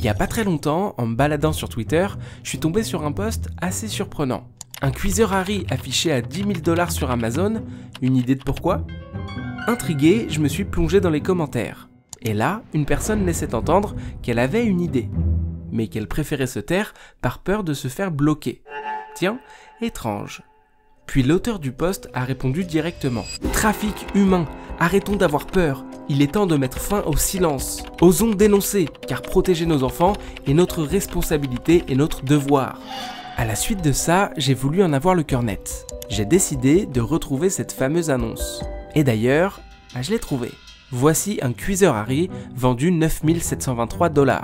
Il y a pas très longtemps, en me baladant sur Twitter, je suis tombé sur un post assez surprenant. Un cuiseur Harry affiché à 10 000 $ sur Amazon, une idée de pourquoi? Intrigué, je me suis plongé dans les commentaires. Et là, une personne laissait entendre qu'elle avait une idée, mais qu'elle préférait se taire par peur de se faire bloquer. Tiens, étrange. Puis l'auteur du post a répondu directement. Trafic humain, arrêtons d'avoir peur, il est temps de mettre fin au silence. Osons dénoncer, car protéger nos enfants est notre responsabilité et notre devoir. À la suite de ça, j'ai voulu en avoir le cœur net. J'ai décidé de retrouver cette fameuse annonce. Et d'ailleurs, je l'ai trouvée. Voici un cuiseur Harry vendu 9 723 $.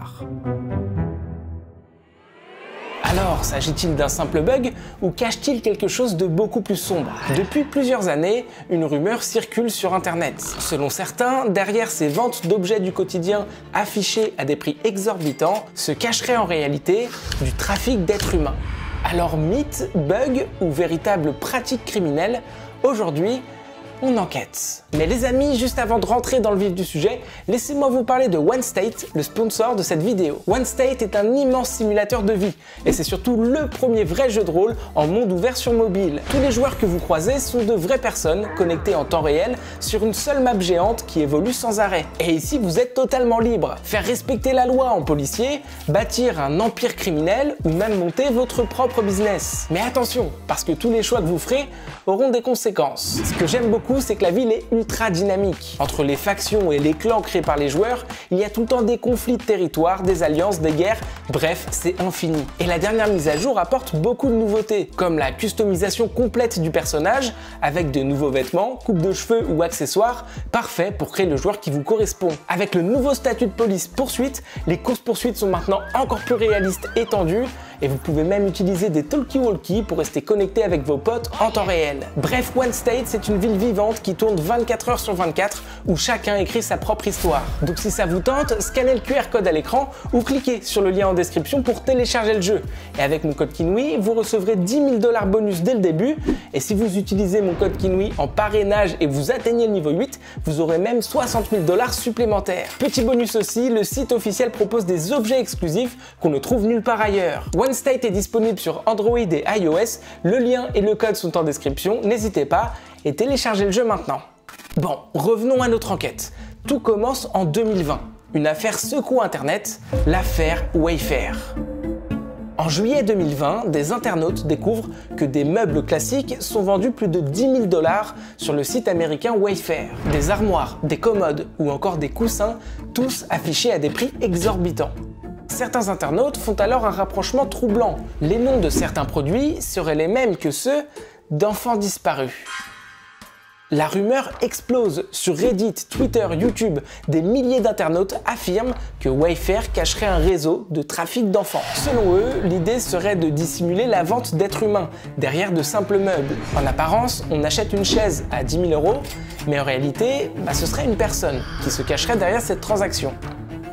Alors, s'agit-il d'un simple bug ou cache-t-il quelque chose de beaucoup plus sombre? Depuis plusieurs années, une rumeur circule sur internet. Selon certains, derrière ces ventes d'objets du quotidien affichés à des prix exorbitants, se cacherait en réalité du trafic d'êtres humains. Alors mythe, bug ou véritable pratique criminelle, aujourd'hui, on enquête. Mais les amis, juste avant de rentrer dans le vif du sujet, laissez-moi vous parler de OneState, le sponsor de cette vidéo. OneState est un immense simulateur de vie et c'est surtout le premier vrai jeu de rôle en monde ouvert sur mobile. Tous les joueurs que vous croisez sont de vraies personnes connectées en temps réel sur une seule map géante qui évolue sans arrêt. Et ici, vous êtes totalement libre. Faire respecter la loi en policier, bâtir un empire criminel ou même monter votre propre business. Mais attention, parce que tous les choix que vous ferez auront des conséquences. Ce que j'aime beaucoup, c'est que la ville est ultra dynamique. Entre les factions et les clans créés par les joueurs, il y a tout le temps des conflits de territoire, des alliances, des guerres, bref, c'est infini. Et la dernière mise à jour apporte beaucoup de nouveautés, comme la customisation complète du personnage, avec de nouveaux vêtements, coupe de cheveux ou accessoires, parfait pour créer le joueur qui vous correspond. Avec le nouveau statut de police poursuite, les courses-poursuites sont maintenant encore plus réalistes et tendues, et vous pouvez même utiliser des talkie-walkie pour rester connecté avec vos potes en temps réel. Bref, OneState, c'est une ville vivante qui tourne 24 heures sur 24 où chacun écrit sa propre histoire. Donc si ça vous tente, scannez le QR code à l'écran ou cliquez sur le lien en description pour télécharger le jeu. Et avec mon code KINOUI, vous recevrez 10 000 $ bonus dès le début. Et si vous utilisez mon code KINOUI en parrainage et vous atteignez le niveau 8, vous aurez même 60 000 $ supplémentaires. Petit bonus aussi, le site officiel propose des objets exclusifs qu'on ne trouve nulle part ailleurs. OneState est disponible sur Android et iOS, le lien et le code sont en description, n'hésitez pas et téléchargez le jeu maintenant. Bon, revenons à notre enquête. Tout commence en 2020. Une affaire secoue Internet, l'affaire Wayfair. En juillet 2020, des internautes découvrent que des meubles classiques sont vendus plus de 10 000 $ sur le site américain Wayfair. Des armoires, des commodes ou encore des coussins, tous affichés à des prix exorbitants. Certains internautes font alors un rapprochement troublant. Les noms de certains produits seraient les mêmes que ceux d'enfants disparus. La rumeur explose. Sur Reddit, Twitter, YouTube, des milliers d'internautes affirment que Wayfair cacherait un réseau de trafic d'enfants. Selon eux, l'idée serait de dissimuler la vente d'êtres humains derrière de simples meubles. En apparence, on achète une chaise à 10 000 €, mais en réalité, ce serait une personne qui se cacherait derrière cette transaction.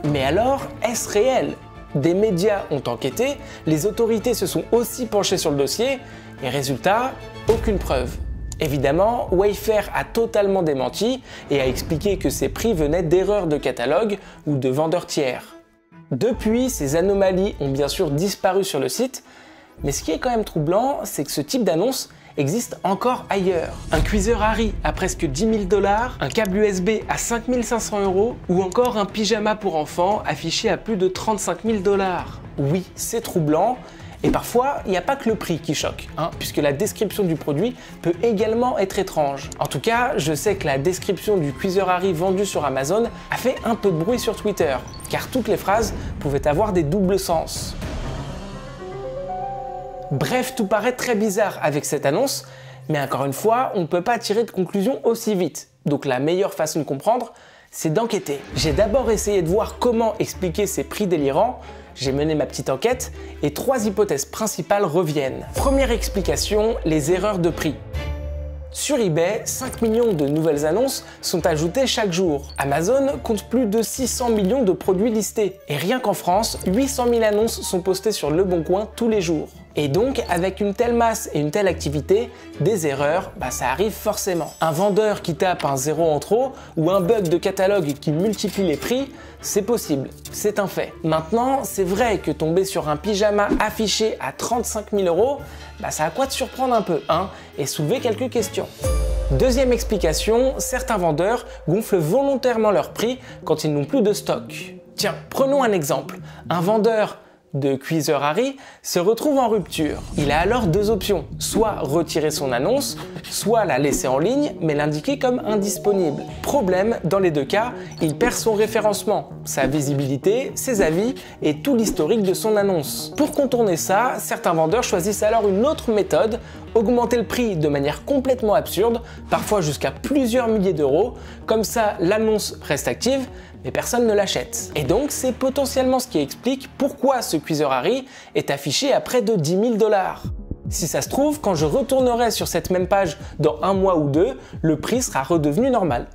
Mais alors, est-ce réel? Des médias ont enquêté, les autorités se sont aussi penchées sur le dossier, et résultat, aucune preuve. Évidemment, Wayfair a totalement démenti et a expliqué que ces prix venaient d'erreurs de catalogue ou de vendeurs tiers. Depuis, ces anomalies ont bien sûr disparu sur le site, mais ce qui est quand même troublant, c'est que ce type d'annonce existe encore ailleurs. Un cuiseur Harry à presque 10 000 $, un câble USB à 5 500 € ou encore un pyjama pour enfants affiché à plus de 35 000 $. Oui, c'est troublant. Et parfois, il n'y a pas que le prix qui choque, puisque la description du produit peut également être étrange. En tout cas, je sais que la description du cuiseur Harry vendu sur Amazon a fait un peu de bruit sur Twitter, car toutes les phrases pouvaient avoir des doubles sens. Bref, tout paraît très bizarre avec cette annonce, mais encore une fois, on ne peut pas tirer de conclusion aussi vite. Donc la meilleure façon de comprendre, c'est d'enquêter. J'ai d'abord essayé de voir comment expliquer ces prix délirants. J'ai mené ma petite enquête et 3 hypothèses principales reviennent. Première explication, les erreurs de prix. Sur eBay, 5 millions de nouvelles annonces sont ajoutées chaque jour. Amazon compte plus de 600 millions de produits listés. Et rien qu'en France, 800 000 annonces sont postées sur Le Bon Coin tous les jours. Et donc, avec une telle masse et une telle activité, des erreurs, ça arrive forcément. Un vendeur qui tape un 0 en trop ou un bug de catalogue qui multiplie les prix, c'est possible, c'est un fait. Maintenant, c'est vrai que tomber sur un pyjama affiché à 35 000 €, ça a quoi de surprendre un peu, hein, et soulever quelques questions. Deuxième explication, certains vendeurs gonflent volontairement leur prix quand ils n'ont plus de stock. Tiens, prenons un exemple. Un vendeur de Cuiseur Harry se retrouve en rupture. Il a alors deux options, soit retirer son annonce, soit la laisser en ligne mais l'indiquer comme indisponible. Problème, dans les deux cas, il perd son référencement, sa visibilité, ses avis et tout l'historique de son annonce. Pour contourner ça, certains vendeurs choisissent alors une autre méthode, augmenter le prix de manière complètement absurde, parfois jusqu'à plusieurs milliers d'euros, comme ça l'annonce reste active, mais personne ne l'achète. Et donc c'est potentiellement ce qui explique pourquoi ce Cuiseur Harry est affiché à près de 10 000 $. Si ça se trouve, quand je retournerai sur cette même page dans un mois ou deux, le prix sera redevenu normal.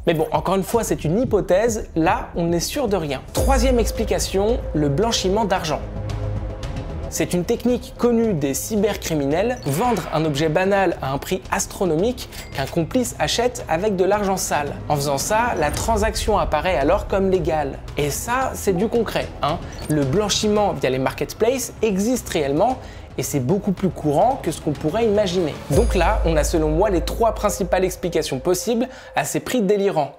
Mais bon, encore une fois, c'est une hypothèse, là on n'est sûr de rien. Troisième explication, le blanchiment d'argent. C'est une technique connue des cybercriminels, vendre un objet banal à un prix astronomique qu'un complice achète avec de l'argent sale. En faisant ça, la transaction apparaît alors comme légale. Et ça, c'est du concret, hein. Le blanchiment via les marketplaces existe réellement et c'est beaucoup plus courant que ce qu'on pourrait imaginer. Donc là, on a selon moi les trois principales explications possibles à ces prix délirants.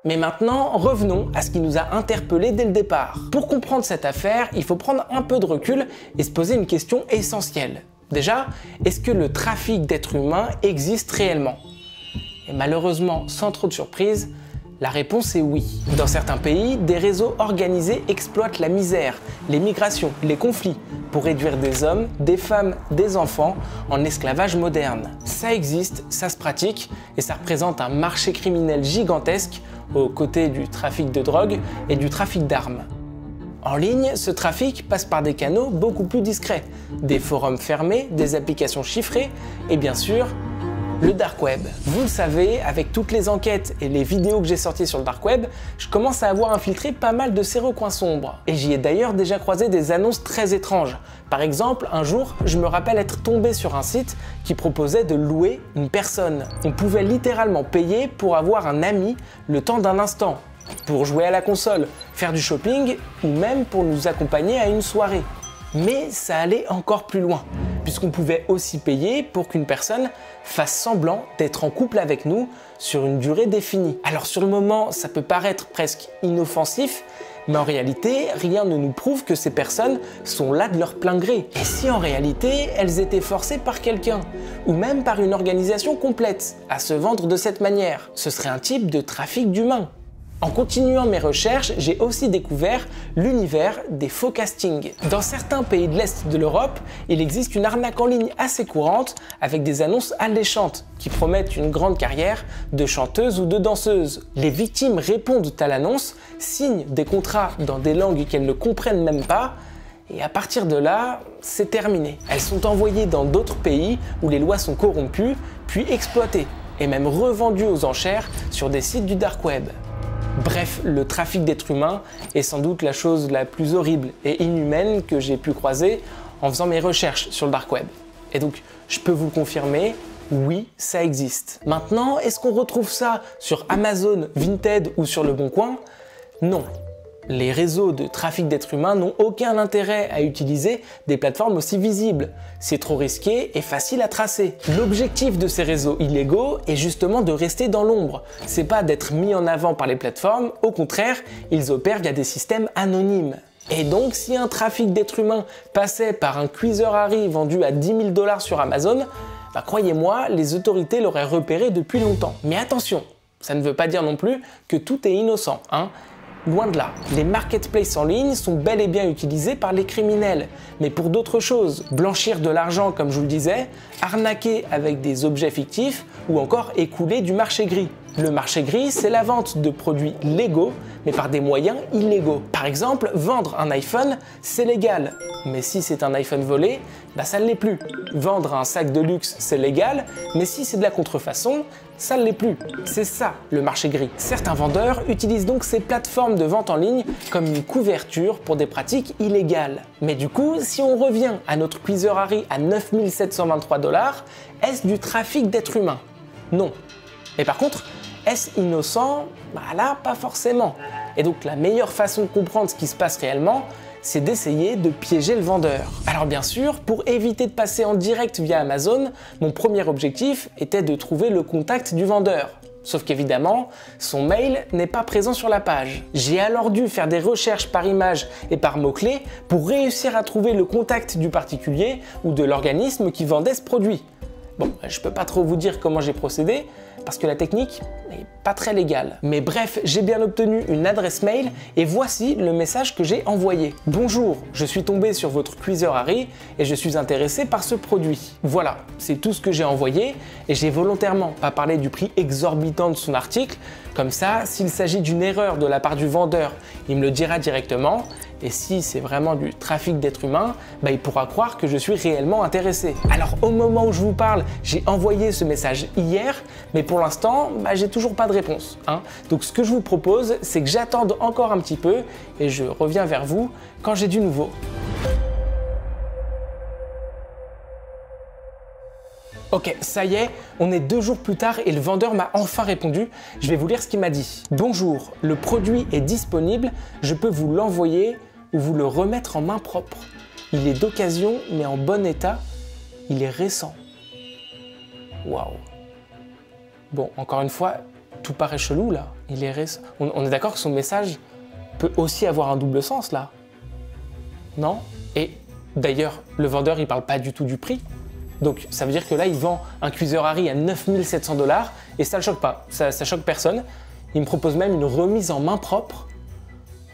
Mais maintenant, revenons à ce qui nous a interpellés dès le départ. Pour comprendre cette affaire, il faut prendre un peu de recul et se poser une question essentielle. Déjà, est-ce que le trafic d'êtres humains existe réellement? Et malheureusement, sans trop de surprise, la réponse est oui. Dans certains pays, des réseaux organisés exploitent la misère, les migrations, les conflits, pour réduire des hommes, des femmes, des enfants en esclavage moderne. Ça existe, ça se pratique, et ça représente un marché criminel gigantesque aux côtés du trafic de drogue et du trafic d'armes. En ligne, ce trafic passe par des canaux beaucoup plus discrets, des forums fermés, des applications chiffrées et bien sûr, le dark web. Vous le savez, avec toutes les enquêtes et les vidéos que j'ai sorties sur le dark web, je commence à avoir infiltré pas mal de ces recoins sombres. Et j'y ai d'ailleurs déjà croisé des annonces très étranges. Par exemple, un jour, je me rappelle être tombé sur un site qui proposait de louer une personne. On pouvait littéralement payer pour avoir un ami le temps d'un instant, pour jouer à la console, faire du shopping ou même pour nous accompagner à une soirée. Mais ça allait encore plus loin, puisqu'on pouvait aussi payer pour qu'une personne fasse semblant d'être en couple avec nous sur une durée définie. Alors sur le moment, ça peut paraître presque inoffensif, mais en réalité, rien ne nous prouve que ces personnes sont là de leur plein gré. Et si en réalité, elles étaient forcées par quelqu'un, ou même par une organisation complète, à se vendre de cette manière? Ce serait un type de trafic d'humains. En continuant mes recherches, j'ai aussi découvert l'univers des faux castings. Dans certains pays de l'Est de l'Europe, il existe une arnaque en ligne assez courante avec des annonces alléchantes qui promettent une grande carrière de chanteuse ou de danseuse. Les victimes répondent à l'annonce, signent des contrats dans des langues qu'elles ne comprennent même pas, et à partir de là, c'est terminé. Elles sont envoyées dans d'autres pays où les lois sont corrompues, puis exploitées, et même revendues aux enchères sur des sites du dark web. Bref, le trafic d'êtres humains est sans doute la chose la plus horrible et inhumaine que j'ai pu croiser en faisant mes recherches sur le dark web. Et donc, je peux vous le confirmer, oui, ça existe. Maintenant, est-ce qu'on retrouve ça sur Amazon, Vinted ou sur Le Bon Coin? Non. Les réseaux de trafic d'êtres humains n'ont aucun intérêt à utiliser des plateformes aussi visibles. C'est trop risqué et facile à tracer. L'objectif de ces réseaux illégaux est justement de rester dans l'ombre. C'est pas d'être mis en avant par les plateformes, au contraire, ils opèrent via des systèmes anonymes. Et donc, si un trafic d'êtres humains passait par un Cuiseur Harry vendu à 10 000 $ sur Amazon, croyez-moi, les autorités l'auraient repéré depuis longtemps. Mais attention, ça ne veut pas dire non plus que tout est innocent, hein. Loin de là, les marketplaces en ligne sont bel et bien utilisés par les criminels, mais pour d'autres choses, blanchir de l'argent comme je vous le disais, arnaquer avec des objets fictifs ou encore écouler du marché gris. Le marché gris, c'est la vente de produits légaux, mais par des moyens illégaux. Par exemple, vendre un iPhone, c'est légal, mais si c'est un iPhone volé, ça ne l'est plus. Vendre un sac de luxe, c'est légal, mais si c'est de la contrefaçon, ça ne l'est plus. C'est ça, le marché gris. Certains vendeurs utilisent donc ces plateformes de vente en ligne comme une couverture pour des pratiques illégales. Mais du coup, si on revient à notre Queezer Harry à 9 723 $, est-ce du trafic d'êtres humains? Non. Mais par contre, est-ce innocent? Là, pas forcément. Et donc la meilleure façon de comprendre ce qui se passe réellement, c'est d'essayer de piéger le vendeur. Alors bien sûr, pour éviter de passer en direct via Amazon, mon premier objectif était de trouver le contact du vendeur. Sauf qu'évidemment, son mail n'est pas présent sur la page. J'ai alors dû faire des recherches par image et par mots-clés pour réussir à trouver le contact du particulier ou de l'organisme qui vendait ce produit. Bon, je peux pas trop vous dire comment j'ai procédé, parce que la technique n'est pas très légale. Mais bref, j'ai bien obtenu une adresse mail et voici le message que j'ai envoyé. Bonjour, je suis tombé sur votre Queezer Harry et je suis intéressé par ce produit. Voilà, c'est tout ce que j'ai envoyé et j'ai volontairement pas parlé du prix exorbitant de son article. Comme ça, s'il s'agit d'une erreur de la part du vendeur, il me le dira directement. Et si c'est vraiment du trafic d'êtres humains, il pourra croire que je suis réellement intéressé. Alors au moment où je vous parle, j'ai envoyé ce message hier, mais pour l'instant, j'ai toujours pas de réponse. Donc ce que je vous propose, c'est que j'attende encore un petit peu et je reviens vers vous quand j'ai du nouveau. Ok, ça y est, on est 2 jours plus tard et le vendeur m'a enfin répondu. Je vais vous lire ce qu'il m'a dit. Bonjour, le produit est disponible, je peux vous l'envoyer ou vous le remettre en main propre. Il est d'occasion mais en bon état, il est récent. Waouh. Bon, encore une fois, tout paraît chelou là, il est récent. On est d'accord que son message peut aussi avoir un double sens là? Non? Et d'ailleurs, le vendeur il parle pas du tout du prix. Donc ça veut dire que là, il vend un Queezer Harry à 9 700 $ et ça ne choque pas, ça choque personne. Il me propose même une remise en main propre.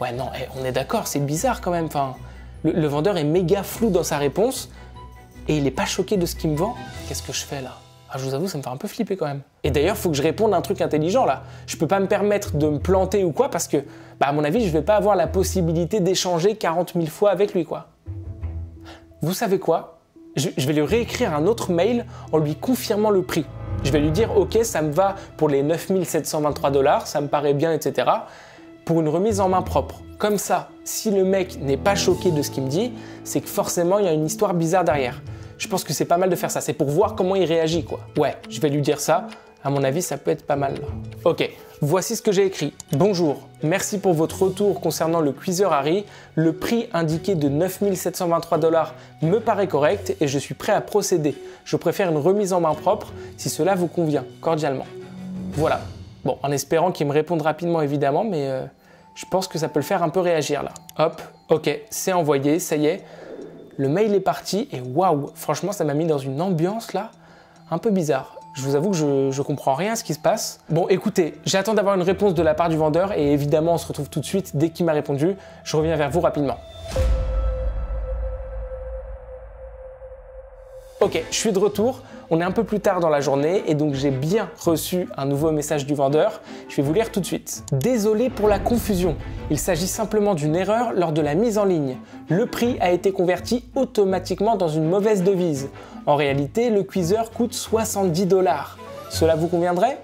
Ouais non, on est d'accord, c'est bizarre quand même. Enfin, le vendeur est méga flou dans sa réponse et il n'est pas choqué de ce qu'il me vend. Qu'est-ce que je fais là? Je vous avoue, ça me fait un peu flipper quand même. Et d'ailleurs, il faut que je réponde à un truc intelligent là. Je peux pas me permettre de me planter ou quoi parce que, à mon avis, je vais pas avoir la possibilité d'échanger 40 000 fois avec lui quoi. Vous savez quoi? Je vais lui réécrire un autre mail en lui confirmant le prix. Je vais lui dire « Ok, ça me va pour les 9 723 $, ça me paraît bien, etc. » pour une remise en main propre. Comme ça, si le mec n'est pas choqué de ce qu'il me dit, c'est que forcément, il y a une histoire bizarre derrière. Je pense que c'est pas mal de faire ça, c'est pour voir comment il réagit, quoi. Ouais, je vais lui dire ça. À mon avis, ça peut être pas mal. Ok, voici ce que j'ai écrit. Bonjour, merci pour votre retour concernant le Queezer Harry. Le prix indiqué de 9 723 $ me paraît correct et je suis prêt à procéder. Je préfère une remise en main propre si cela vous convient, cordialement. Voilà. Bon, en espérant qu'il me réponde rapidement évidemment, mais je pense que ça peut le faire un peu réagir là. Hop, ok, c'est envoyé, ça y est. Le mail est parti et waouh, franchement, ça m'a mis dans une ambiance là, un peu bizarre. Je vous avoue que je comprends rien à ce qui se passe. Bon, écoutez, j'attends d'avoir une réponse de la part du vendeur et évidemment, on se retrouve tout de suite dès qu'il m'a répondu. Je reviens vers vous rapidement. Ok, je suis de retour. On est un peu plus tard dans la journée et donc j'ai bien reçu un nouveau message du vendeur. Je vais vous lire tout de suite. Désolé pour la confusion. Il s'agit simplement d'une erreur lors de la mise en ligne. Le prix a été converti automatiquement dans une mauvaise devise. En réalité, le Queezer coûte 70 $. Cela vous conviendrait?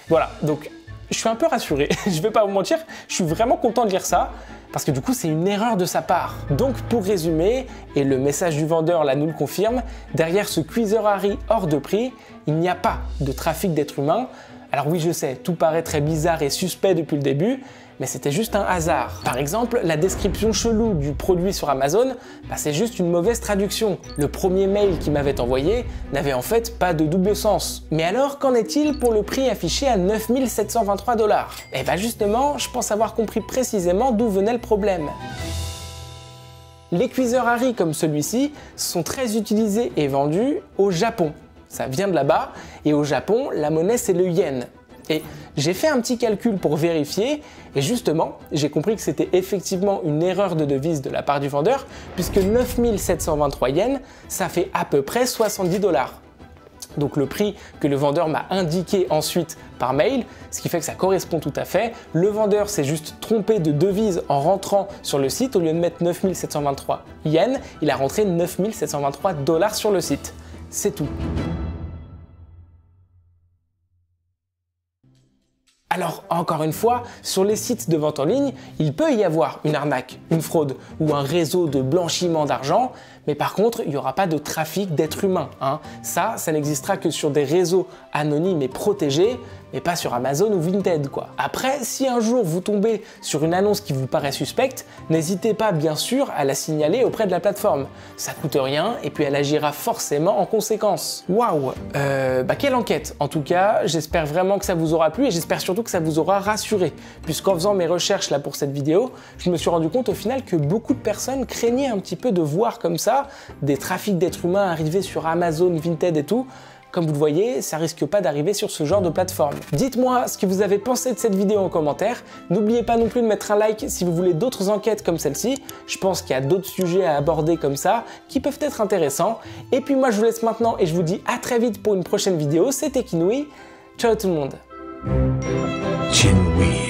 Voilà, donc je suis un peu rassuré. Je vais pas vous mentir, je suis vraiment content de lire ça. Parce que du coup, c'est une erreur de sa part. Donc, pour résumer, et le message du vendeur là nous le confirme, derrière ce Queezer Harry hors de prix, il n'y a pas de trafic d'êtres humains. Alors oui, je sais, tout paraît très bizarre et suspect depuis le début, mais c'était juste un hasard. Par exemple, la description chelou du produit sur Amazon, c'est juste une mauvaise traduction. Le premier mail qu'il m'avait envoyé n'avait en fait pas de double sens. Mais alors, qu'en est-il pour le prix affiché à 9 723 $? Eh bien justement, je pense avoir compris précisément d'où venait le problème. Les Queezer Harry comme celui-ci sont très utilisés et vendus au Japon. Ça vient de là-bas, et au Japon, la monnaie c'est le yen. Et j'ai fait un petit calcul pour vérifier, et justement, j'ai compris que c'était effectivement une erreur de devise de la part du vendeur, puisque 9 723 yens, ça fait à peu près 70 $. donc le prix que le vendeur m'a indiqué ensuite par mail, ce qui fait que ça correspond tout à fait. Le vendeur s'est juste trompé de devise en rentrant sur le site. Au lieu de mettre 9723 yens, il a rentré 9723 $ sur le site. C'est tout. Alors, encore une fois, sur les sites de vente en ligne, il peut y avoir une arnaque, une fraude ou un réseau de blanchiment d'argent, mais par contre, il n'y aura pas de trafic d'êtres humains. Ça n'existera que sur des réseaux anonymes et protégés, mais pas sur Amazon ou Vinted, quoi. Après, si un jour vous tombez sur une annonce qui vous paraît suspecte, n'hésitez pas bien sûr à la signaler auprès de la plateforme. Ça coûte rien et puis elle agira forcément en conséquence. Waouh, quelle enquête. En tout cas, j'espère vraiment que ça vous aura plu et j'espère surtout que ça vous aura rassuré, puisqu'en faisant mes recherches là pour cette vidéo, je me suis rendu compte au final que beaucoup de personnes craignaient un petit peu de voir comme ça des trafics d'êtres humains arriver sur Amazon, Vinted et tout. Comme vous le voyez, ça risque pas d'arriver sur ce genre de plateforme. Dites-moi ce que vous avez pensé de cette vidéo en commentaire. N'oubliez pas non plus de mettre un like si vous voulez d'autres enquêtes comme celle-ci. Je pense qu'il y a d'autres sujets à aborder comme ça qui peuvent être intéressants. Et puis moi je vous laisse maintenant et je vous dis à très vite pour une prochaine vidéo. C'était Kinui. Ciao tout le monde. Kinui.